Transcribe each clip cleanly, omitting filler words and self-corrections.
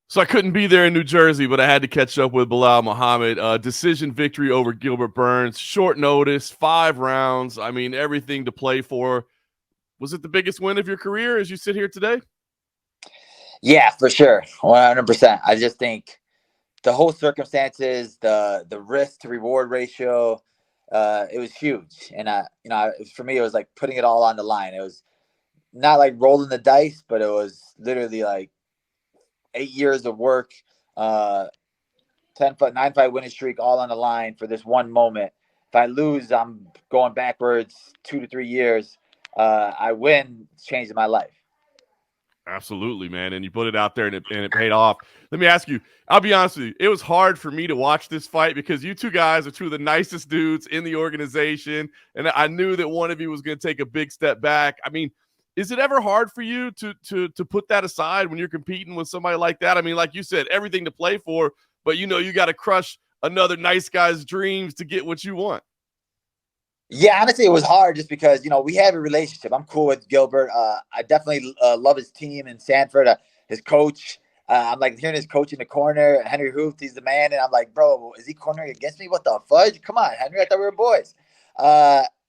So I couldn't be there in New Jersey, but I had to catch up with Belal Muhammad. Decision victory over Gilbert Burns. Short notice, 5 rounds. I mean, everything to play for. Was it the biggest win of your career as you sit here today? Yeah, for sure, 100%. I just think the whole circumstances, the risk to reward ratio, it was huge. And for me, it was like putting it all on the line. It was not like rolling the dice, but it was literally like 8 years of work, uh, 9 fight winning streak, all on the line for this one moment. If I lose, I'm going backwards 2 to 3 years. I win, it's changing my life. Absolutely, man. And you put it out there and it paid off. Let me ask you, I'll be honest with you. It was hard for me to watch this fight because you two guys are two of the nicest dudes in the organization. And I knew that one of you was going to take a big step back. I mean, is it ever hard for you to put that aside when you're competing with somebody like that? I mean, like you said, everything to play for, but you know, you got to crush another nice guy's dreams to get what you want. Yeah, honestly, it was hard just because we have a relationship. I'm cool with Gilbert. I definitely love his team in Sanford. His coach. I'm like hearing his coach in the corner. Henry Hooft, he's the man, and I'm like, bro, is he cornering against me? What the fudge? Come on, Henry. I thought we were boys.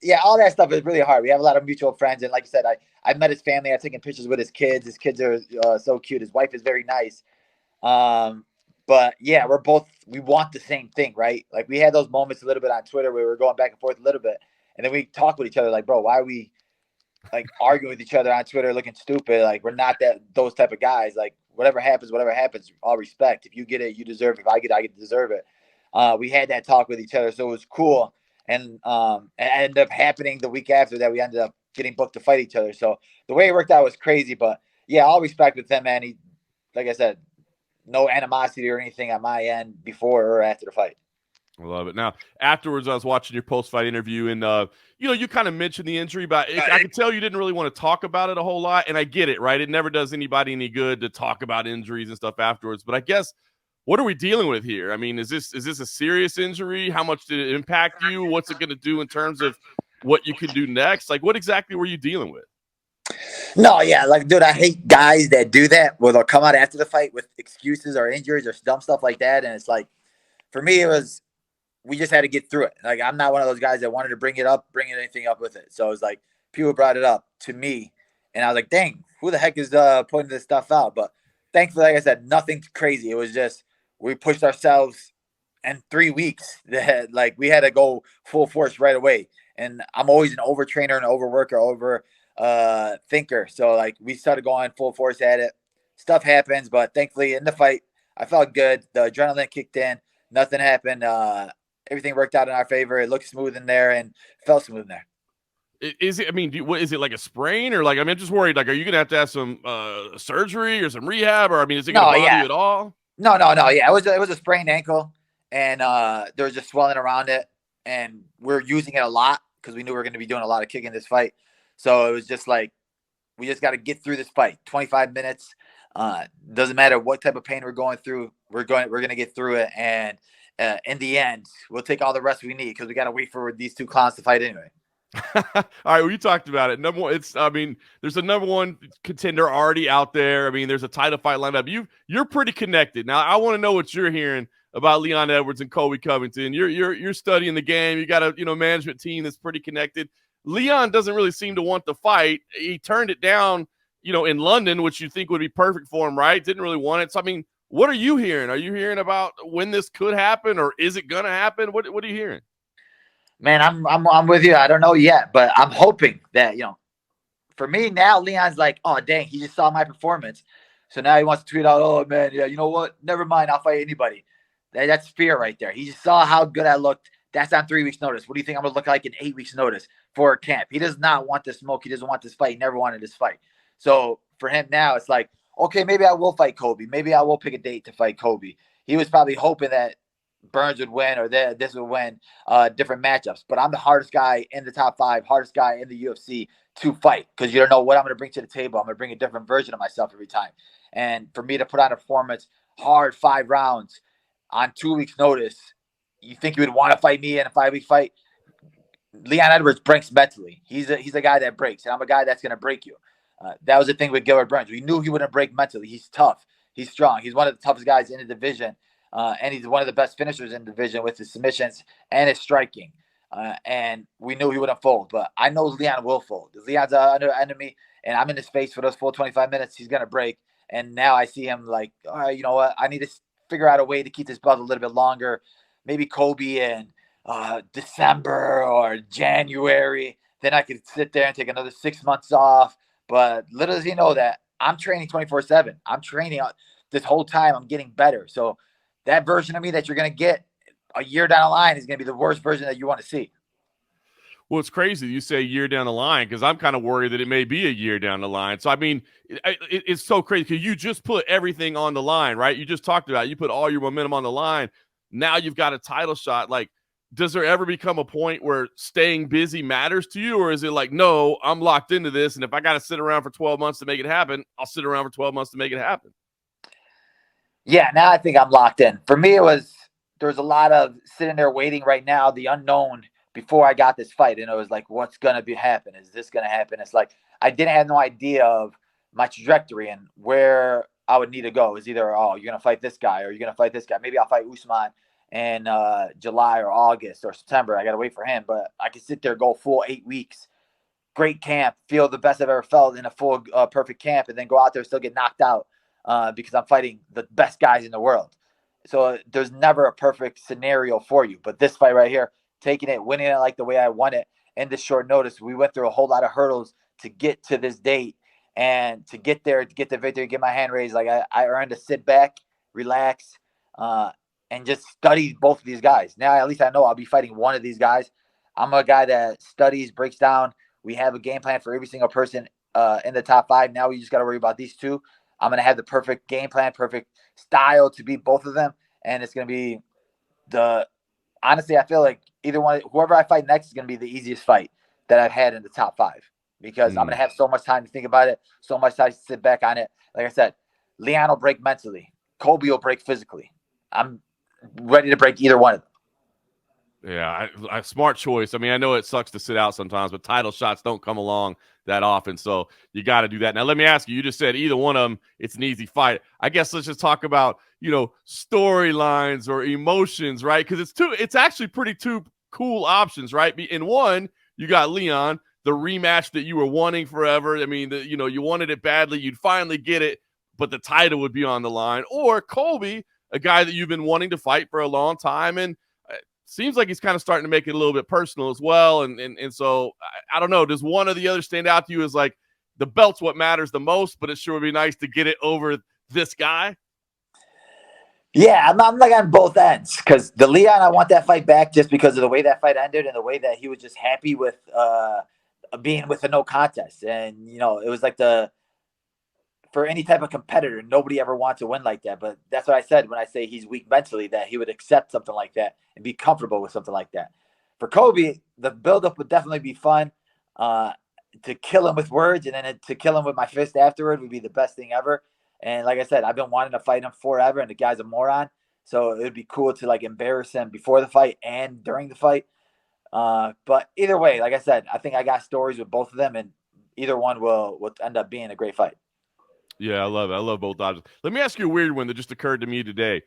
Yeah, all that stuff is really hard. We have a lot of mutual friends, and like you said, I met his family. I've taken pictures with his kids. His kids are so cute. His wife is very nice. Um, but yeah, we want the same thing, right? Like we had those moments a little bit on Twitter where we were going back and forth a little bit, and then we talk with each other like, bro, why are we like arguing with each other on Twitter, looking stupid? Like we're not those type of guys. Like whatever happens, all respect. If you get it, you deserve it. If I get it, I get to deserve it. We had that talk with each other, so it was cool. And it ended up happening the week after that. We ended up getting booked to fight each other. So the way it worked out was crazy. But yeah, all respect with him, man. He, like I said, no animosity or anything on my end before or after the fight. I love it. Now, afterwards, I was watching your post-fight interview, and you kind of mentioned the injury, but I could tell you didn't really want to talk about it a whole lot, and I get it, right? It never does anybody any good to talk about injuries and stuff afterwards. But I guess, what are we dealing with here? I mean, is this a serious injury? How much did it impact you? What's it going to do in terms of what you can do next? Like, what exactly were you dealing with? No, yeah, like, dude, I hate guys that do that where they'll come out after the fight with excuses or injuries or dumb stuff like that. And it's like, for me, we just had to get through it. Like, I'm not one of those guys that wanted to bring anything up with it. So it was like, people brought it up to me, and I was like, dang, who the heck is putting this stuff out? But thankfully, like I said, nothing crazy. It was just, we pushed ourselves in 3 weeks that, like, we had to go full force right away. And I'm always an overtrainer and overworker, thinker. So like we started going full force at it. Stuff happens, but thankfully in the fight, I felt good. The adrenaline kicked in. Nothing happened. Everything worked out in our favor. It looked smooth in there and felt smooth in there. Is it? I mean, what is it, like a sprain, or like? I mean, I'm just worried. Like, are you gonna have some surgery or some rehab, or I mean, is it gonna No, bother you yeah, at all? no. Yeah, it was a sprained ankle, and there was just swelling around it, and we're using it a lot because we knew we were going to be doing a lot of kicking this fight. So it was just like we just got to get through this fight. 25 minutes. Doesn't matter what type of pain we're going through. We're going to get through it, and in the end, we'll take all the rest we need because we got to wait for these two clowns to fight anyway. All right, well, you talked about it. Number one, I mean, there's a number one contender already out there. I mean, there's a title fight lined up. You're pretty connected. Now, I want to know what you're hearing about Leon Edwards and Colby Covington. You're studying the game. You got a management team that's pretty connected. Leon doesn't really seem to want the fight. He turned it down, in London, which you think would be perfect for him, right? Didn't really want it. So, I mean, what are you hearing? Are you hearing about when this could happen, or is it gonna happen? What are you hearing? Man, I'm with you. I don't know yet, but I'm hoping that for me now, Leon's like, oh dang, he just saw my performance, so now he wants to tweet out, oh man, yeah, you know what? Never mind, I'll fight anybody. That's fear right there. He just saw how good I looked. That's on 3 weeks' notice. What do you think I'm gonna look like in 8 weeks' notice for a camp? He does not want this smoke. He doesn't want this fight. He never wanted this fight. So for him now, it's like, okay, maybe I will fight Kobe. Maybe I will pick a date to fight Kobe. He was probably hoping that Burns would win or that this would win different matchups. But I'm the hardest guy in the top 5, hardest guy in the UFC to fight because you don't know what I'm going to bring to the table. I'm going to bring a different version of myself every time. And for me to put on a performance, hard 5 rounds on 2 weeks' notice, you think you would want to fight me in a 5-week fight? Leon Edwards breaks mentally. He's a guy that breaks, and I'm a guy that's going to break you. That was the thing with Gilbert Burns. We knew he wouldn't break mentally. He's tough. He's strong. He's one of the toughest guys in the division, and he's one of the best finishers in the division with his submissions and his striking. And we knew he wouldn't fold, but I know Leon will fold. Leon's under enemy, and I'm in his face for those full 25 minutes. He's gonna break, and now I see him like, all right, you know what? I need to figure out a way to keep this belt a little bit longer. Maybe Colby in December or January. Then I could sit there and take another 6 months off. But little does he know that I'm training 24/7. I'm training this whole time. I'm getting better. So that version of me that you're gonna get a year down the line is going to be the worst version that you want to see. Well, it's crazy you say a year down the line because I'm kind of worried that it may be a year down the line. So, I mean, it's so crazy because you just put everything on the line, right? You just talked about it. You put all your momentum on the line. Now you've got a title shot. Like, does there ever become a point where staying busy matters to you? Or is it like, no, I'm locked into this, and if I got to sit around for 12 months to make it happen, I'll sit around for 12 months to make it happen? Yeah, now I think I'm locked in. For me, there was a lot of sitting there waiting right now, the unknown before I got this fight. And it was like, what's going to happen? Is this going to happen? It's like, I didn't have no idea of my trajectory and where I would need to go. It's either, oh, you're going to fight this guy or you're going to fight this guy. Maybe I'll fight Usman in July or August or September. I got to wait for him. But I could sit there, go full 8 weeks, great camp, feel the best I've ever felt in a full perfect camp, and then go out there and still get knocked out because I'm fighting the best guys in the world. So there's never a perfect scenario for you. But this fight right here, taking it, winning it like the way I won it in this short notice, we went through a whole lot of hurdles to get to this date and to get there, to get the victory, get my hand raised. Like I earned to sit back, relax, and just study both of these guys. Now at least I know I'll be fighting one of these guys. I'm a guy that studies, breaks down. We have a game plan for every single person in the top 5. Now we just got to worry about these two. I'm going to have the perfect game plan, perfect style to beat both of them. And it's going to be honestly, I feel like either one, whoever I fight next is going to be the easiest fight that I've had in the top 5 because I'm going to have so much time to think about it, so much time to sit back on it. Like I said, Leon will break mentally. Colby will break physically. I'm ready to break either one of them. Yeah, I smart choice. I mean, I know it sucks to sit out sometimes, but title shots don't come along that often, so you got to do that. Now, let me ask you. You just said either one of them, it's an easy fight. I guess let's just talk about storylines or emotions, right? Because it's actually pretty two cool options, right? In one, you got Leon, the rematch that you were wanting forever. I mean, you wanted it badly. You'd finally get it, but the title would be on the line. Or Colby, a guy that you've been wanting to fight for a long time, and seems like he's kind of starting to make it a little bit personal as well. And so I don't know, does one or the other stand out to you as like the belt's what matters the most, but it sure would be nice to get it over this guy? Yeah, I'm like on both ends because the Leon, I want that fight back just because of the way that fight ended and the way that he was just happy with being with a no contest. And, it was like for any type of competitor, nobody ever wants to win like that. But that's what I said when I say he's weak mentally, that he would accept something like that and be comfortable with something like that. For Colby, the buildup would definitely be fun. To kill him with words and then to kill him with my fist afterward would be the best thing ever. And like I said, I've been wanting to fight him forever, and the guy's a moron. So it would be cool to like embarrass him before the fight and during the fight. But either way, like I said, I think I got stories with both of them, and either one will end up being a great fight. Yeah, I love it. I love both options. Let me ask you a weird one that just occurred to me today.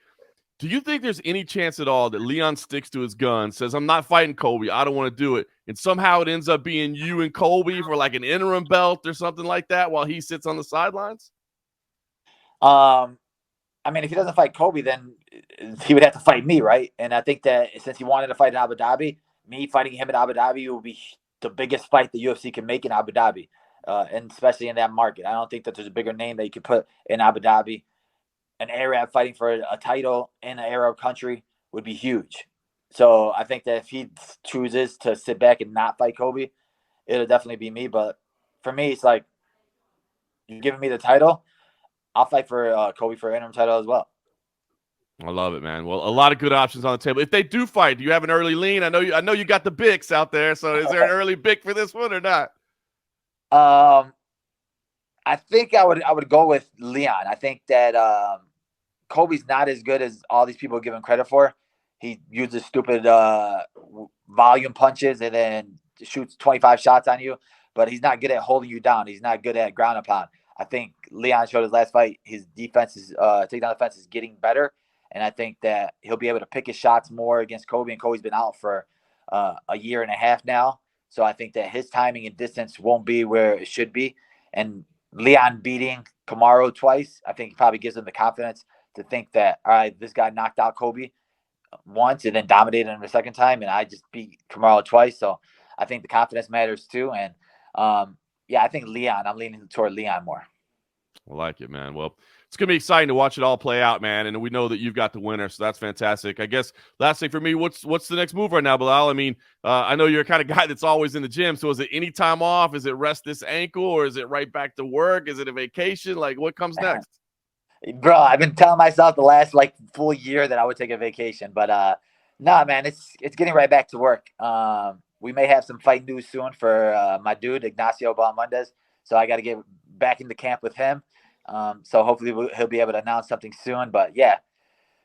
Do you think there's any chance at all that Leon sticks to his gun, says, I'm not fighting Colby, I don't want to do it, and somehow it ends up being you and Colby for like an interim belt or something like that while he sits on the sidelines? I mean, if he doesn't fight Colby, then he would have to fight me, right? And I think that since he wanted to fight in Abu Dhabi, me fighting him in Abu Dhabi will be the biggest fight the UFC can make in Abu Dhabi, and especially in that market. I don't think that there's a bigger name that you could put in Abu Dhabi. An Arab fighting for a title in an Arab country would be huge. So I think that if he chooses to sit back and not fight Colby, it'll definitely be me. But for me, it's like, you're giving me the title, I'll fight for Colby for an interim title as well. I love it, man. Well, a lot of good options on the table. If they do fight, do you have an early lean? I know you got the Bicks out there. So is there an early Bick for this one or not? I think I would go with Leon. I think that Colby's not as good as all these people give him credit for. He uses stupid volume punches and then shoots 25 shots on you, but he's not good at holding you down. He's not good at ground and pound. I think Leon showed his last fight. His defense is takedown defense is getting better, and I think that he'll be able to pick his shots more against Colby. And Colby's been out for a year and a half now, so I think that his timing and distance won't be where it should be. And Leon beating Kamaru twice, I think probably gives him the confidence to think that, all right, this guy knocked out Colby once and then dominated him the second time, and I just beat Kamaru twice. So I think the confidence matters too. And yeah, I think Leon. I'm leaning toward Leon more. I like it, man. Well, it's going to be exciting to watch it all play out, man. And we know that you've got the winner, so that's fantastic. I guess last thing for me, what's the next move right now, Belal? I mean, I know you're a kind of guy that's always in the gym. So is it any time off? Is it rest this ankle, or is it right back to work? Is it a vacation? Like, what comes next? Bro, I've been telling myself the last like full year that I would take a vacation, but nah, man, it's getting right back to work. We may have some fight news soon for my dude Ignacio Balmundez, so I got to get back into camp with him. So hopefully he'll be able to announce something soon. But yeah,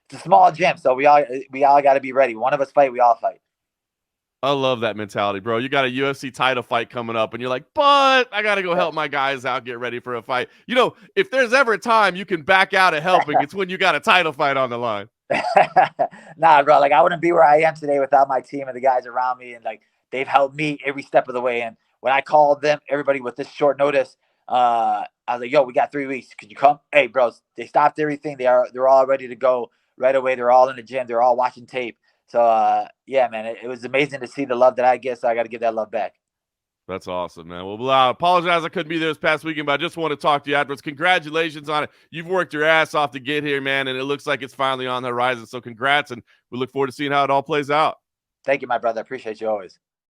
it's a small gym, so we all got to be ready. One of us fight, we all fight. I love that mentality, bro. You got a UFC title fight coming up, and you're like, but I got to go help my guys out, get ready for a fight. You know, if there's ever a time you can back out of helping, it's when you got a title fight on the line. Nah, bro, like I wouldn't be where I am today without my team and the guys around me, and like they've helped me every step of the way. And when I called them, everybody with this short notice, I was like, yo, we got 3 weeks. Could you come? Hey, bros, they stopped everything. They're all ready to go right away. They're all in the gym. They're all watching tape. So, yeah, man, it was amazing to see the love that I get, so I got to give that love back. That's awesome, man. Well, I apologize I couldn't be there this past weekend, but I just want to talk to you afterwards. Congratulations on it. You've worked your ass off to get here, man, and it looks like it's finally on the horizon. So congrats, and we look forward to seeing how it all plays out. Thank you, my brother. I appreciate you always.